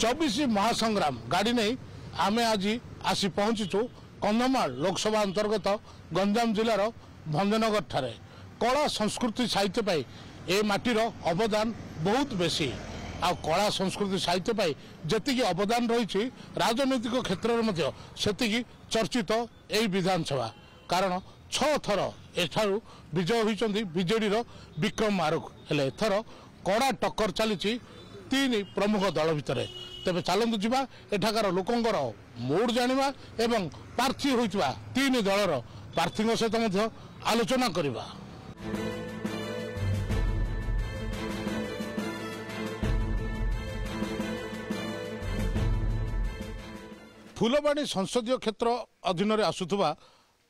24 महासंग्राम गाड़ी नहीं आमे आज आसी पहुंचीचु कंधमाल लोकसभा अंतर्गत गंजाम जिलार भंजनगर ठारे कला संस्कृति साहित्य पाई ए माटीर अवदान बहुत बेसी आ कला संस्कृति साहित्य पाई जेतिकी अवदान रही राजनैतिक क्षेत्र में सेतिकी चर्चित यही विधानसभा कारण 6 थर एठारू विजय होती बीजेडी विक्रम मारुख हेले एथर कड़ा टक्कर चली 3 प्रमुख दल भितर तेरे चलतु जावा एठाकार लोकंर मूड जाना एवं प्रार्थी होता 3 दलर प्रार्थी सहित आलोचना करवा। फुलबाणी संसदीय क्षेत्र अधीन में आसुवा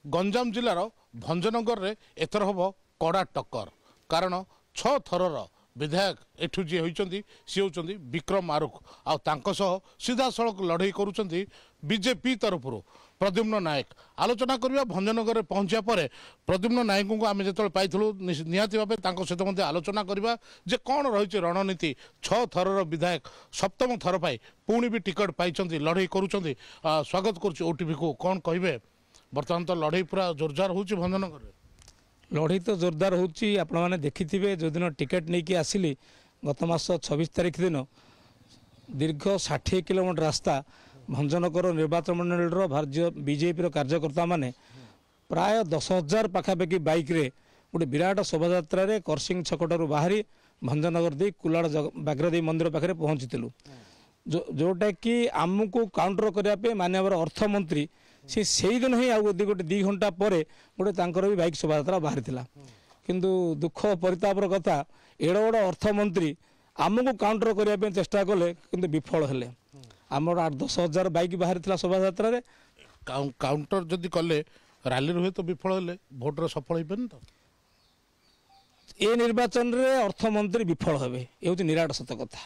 गंजाम जिलार भंजनगर रे एथर हम कड़ा टक्कर कारण 6 थरर विधायक एठू जी होती सी होती विक्रम मारुख आह सीधा सड़क लड़ई करुँच बीजेपी तरफ प्रद्युम्न नायक आलोचना करवा भंजनगर में पहुंचा पर प्रद्युम्न नायक को आम जो पाइलु निहाती भाव सहित आलोचना करवा जे कौन रही रणनीति 6 थरर विधायक सप्तम थर पाई पुणी भी टिकट पाई लड़ई करुँच स्वागत करुच्ची ओटीवी को कौन कहे बर्तमान तो लड़ई पूरा जोरदार हो भंजनगर लड़ई तो जोरदार होची आपण माने देखिथिबे जो दिन टिकेट नहीं कि आसिली गत मास 26 तारिख दिन दीर्घ 60 किलोमीटर रास्ता भंजनगर निर्वाचन मंडल भारतीय बीजेपी कार्यकर्ता माने प्राय 10,000 पाखापाखि बाइक रे गोटे विराट शोभायात्रा रे करसिंग छकटारू बाहरी भंजनगर दे कुलाड़ बाग्रदेवी मंदिर पाखे पहुँचीलु जोटा कि आमको काउंटर करने माननीय अर्थमंत्री सी से दिन ही गोटे 2 घंटा पर गोटे भी बाइक शोभायात्रा बाहरी किंतु दुख परितापर कथा एड़ बड़ अर्थमंत्री आमको काउंटर करने चेष्टा कले किंतु विफल हेले आमर 8-10,000 बाइक बाहरी शोभायात्रा काउंटर जदि कले रैली हुए तो विफल हेले भोटर सफल हो तो ए निर्वाचन रे अर्थमंत्री विफल हेबे ये निराट सत कथा।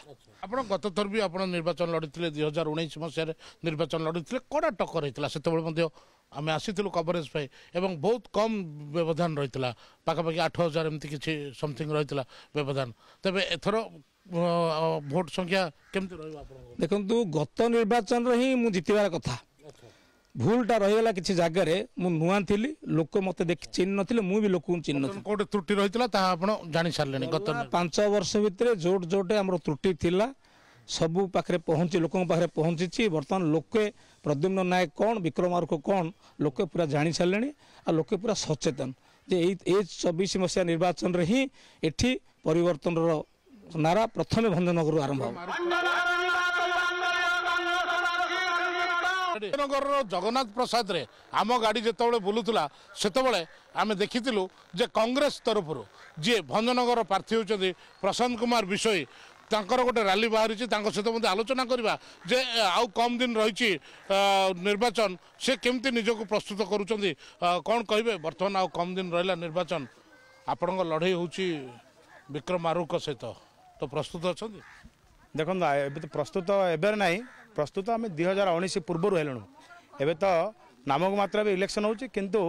आपण गत थर भी आपण निर्वाचन लड़ी 2019 मसीह निर्वाचन लड़ी कड़ा टक्कर होता से आम आसीलु कवरेज पाई एवं बहुत कम व्यवधान रही पाखापाखि 8,000 एमती किसी समथिंग रही व्यवधान तेरे एथर भोट संख्या केमती रही देखु गत निर्वाचन ही मु जितबार कथा भूलटा रहीगला किसी जगार मु नुआ थी लोक मत देख चिन्ह नी मुझे लोक चिन्ह कौटे त्रुटि रही जानी सारे गत 5 वर्ष भितर जोटे आम त्रुटि थिला सबू पाखे पहुँची लोक पाखे पहुँची बर्तमान लोके प्रद्युम्न नायक कौन विक्रम मारुख कौन लोके पूरा जानी सारे आ लोके पूरा सचेतन जे 24 मसीहा निर्वाचन रे ही एठी परिवर्तन नारा प्रथम भंजनगर आरंभ नगर जगन्नाथ प्रसाद रे आम गाड़ी जिते बुलूला से आम देखीलु जे कांग्रेस तरफ जी भंजनगर प्रार्थी होती प्रशांत कुमार विषय तांकर गोटे रैली बाहरी सहित आलोचना करवा जे आउ कम दिन रही निर्वाचन से केमती निजक प्रस्तुत करुँच कौन कहे बर्तमान आउ कम दिन रहा निर्वाचन आपण लड़ई हो विक्रम मारुख सहित तो प्रस्तुत अच्छा देखो तो प्रस्तुत एवं ना प्रस्तुत आम 2019 पूर्व हेलु एवं तो नामक मात्रा भी इलेक्शन होची किंतु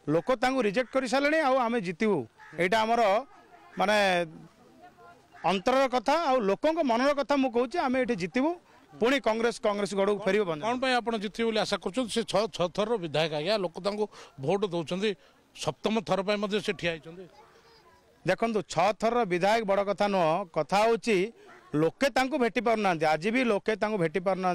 लोक रिजेक्ट कर सारे आम जितबू यहाँ आमर माने अंतर कथा आ लोकों मनर कथा मुझे कहूँ आम ये जितबू पुणी कांग्रेस गड़ को फेर कौन आप जितबे बोली आशा कर 6 थर विधायक आज्ञा लोक भोट दौरान सप्तम थर पर से ठिया देखो 6 थर विधायक बड़ कथा नुह कथा हूँ लोके भेटी पारना आज भी लोके भेटी पारना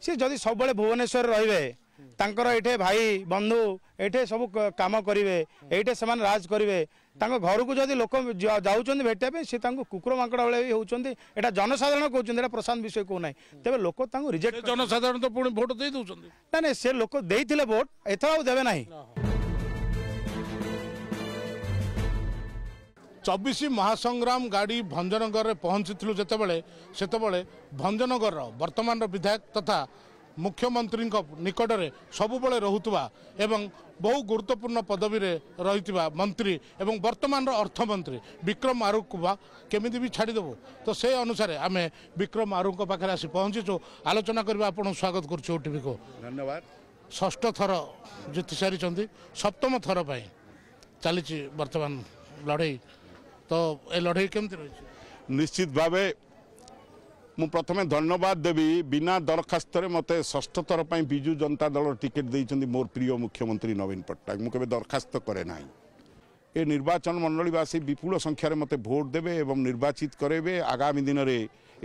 सी जदि सब भुवनेश्वर रे भाई बंधु ये सब कम करेंगे ये से राज करेंगे घर को जदि लोक जाऊँ भेटा सी कुकुर माकड़ भाई होती यहाँ जनसाधारण कहते प्रशांत विषय कहना तेज लोक रिजेक्ट जनसाधारण तो पुणी भोट दे दौरान ना से लोक देते भोट एथर देवे ना 24 महासंग्राम गाड़ी भंजनगर में पहुंची जितेबाला से भंजनगर वर्तमान विधायक तथा मुख्यमंत्री निकट में सबुबले रुवा एवं बहु गुरुत्वपूर्ण पदवी रही मंत्री एवं वर्तमान अर्थमंत्री विक्रम मारुख को केमी भी छाड़देव तो से अनुसार आम विक्रम मारुख पाखे आसी पहुँचीचु आलोचना करवा आपको स्वागत करुँ ओटीवी को धन्यवाद। 6ठ थर जीति सारी 7म थर पर चली वर्तमान लड़ई तो ए लड़ई केमती रही निश्चित भावे ମୁଁ ପ୍ରଥମେ ଧନ୍ୟବାଦ ଦେବି ବିନା ଦରଖାସ୍ତରେ ମୋତେ ଷଷ୍ଠ ଥର ପାଇଁ ବିଜୁ ଜନତା ଦଳର ଟିକେଟ୍ ଦେଇଛନ୍ତି ମୋର ପ୍ରିୟ ମୁଖ୍ୟମନ୍ତ୍ରୀ ନବୀନ ପଟ୍ଟନାୟକ। ମୁଁ କେବେ ଦରଖାସ୍ତ କରେ ନାହିଁ। ଏ ନିର୍ବାଚନ ମଣ୍ଡଳୀବାସୀ ବିପୁଳ ସଂଖ୍ୟାରେ ମୋତେ ଭୋଟ ଦେବେ ଏବଂ ନିର୍ବାଚିତ କରାଇବେ। ଆଗାମୀ ଦିନରେ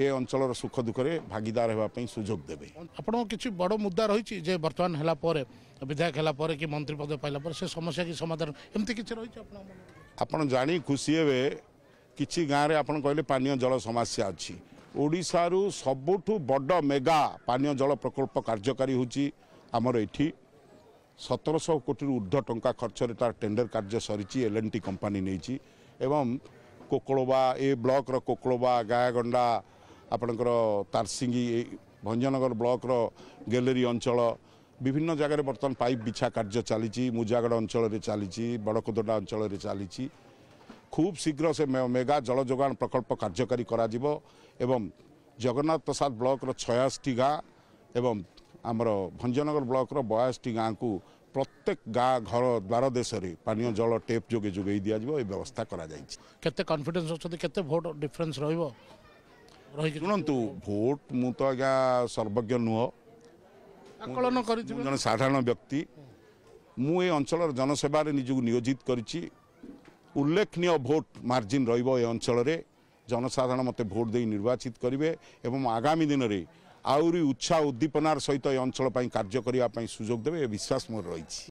ଏ ଅଞ୍ଚଳର ସୁଖ ଦୁଃଖରେ ଭାଗିଦାର ହେବା ପାଇଁ ସୁଯୋଗ ଦେବେ। ଆପଣଙ୍କ କିଛି ବଡ଼ ମୁଦ୍ଦା ରହିଛି ଯେ ବର୍ତ୍ତମାନ ହେଲା ପରେ ବିଧାୟକ ହେଲା ପରେ କି ମନ୍ତ୍ରୀ ପଦ ପାଇଲା ପରେ ସେ ସମସ୍ୟା କି ସମାଧାନ ଏମିତି କିଛି ରହିଛି ଆପଣଙ୍କ ମନରେ? ଆପଣ ଜାଣି ଖୁସି ହେବେ କିଛି ଗାଁରେ ଆପଣ କହିଲେ ପାନୀୟ ଜଳ ସମସ୍ୟା ଅଛି। ଓଡ଼ିଶାରୁ ସବୁଠୁ ବଡ଼ ମେଗା ପାନୀୟ ଜଳ ପ୍ରକଳ୍ପ କାର୍ଯ୍ୟକାରୀ ହେଉଛି ଆମର ଏଠି। 1700 କୋଟିରୁ ଉର୍ଦ୍ଧ୍ୱ ଟଙ୍କା ଖର୍ଚ୍ଚରେ ତାର ଟେଣ୍ଡର କାର୍ଯ୍ୟ ସରିଛି। L&T କମ୍ପାନୀ ନେଇଛି ଏବଂ କୋକଳବା ଏ ବ୍ଲକର କୋକଳବା ଗାୟଗଣ୍ଡା ଆପଣଙ୍କର ତାରସିଙ୍ଗି ଭଞ୍ଜନଗର ବ୍ଲକର ଗେଲେରୀ ଅଞ୍ଚଳ ବିଭିନ୍ନ ଜାଗାରେ ବର୍ତ୍ତମାନ ପାଇପ୍ ବିଛା କାର୍ଯ୍ୟ ଚାଲିଛି। ମୁଜାଗଡ଼ ଅଞ୍ଚଳରେ ଚାଲିଛି, ବଡ଼କୋଦଡ଼ା ଅଞ୍ଚଳରେ ଚାଲିଛି। খুব শীঘ্র সে মেগা জল যোগাণ প্রকল্প কার্যকারী করা যাব এবং জগন্নাথ প্রসাদ ব্লকর 86টি গাঁ এবং আমার ভঞ্জনগর ব্লকর 82টি গাঁকু প্রত্যেক গাঁ ঘর দ্বার দেশে পানীয় জল টেপ যোগে যোগাই দিয়াଯିବ এই ব্যবস্থা করা যাইছে। কেতে কনফিডেন্স অছন্তি কেতে ভোট ডিফরেন্স রহিব রহি শুনন্তু ভোট মু তো আজ্ঞা সর্বজ্ঞ নুহ, আকলন করিথিবে জনে সাধারণ ব্যক্তি। মু এই অঞ্চলর জনসেবারে নিজকে নিয়োজিত করিছি। উল্লেখনীয় ভোট মার্জিন রহব এ অঞ্চলের। জনসাধারণ মতো ভোট দিয়ে নির্বাচিত করবে এবং আগামী দিনের আহরি উৎসাহ উদ্দীপনার সহিত এই অঞ্চল কার্য করা সুযোগ দেবে এ বিশ্বাস মোর রয়েছে।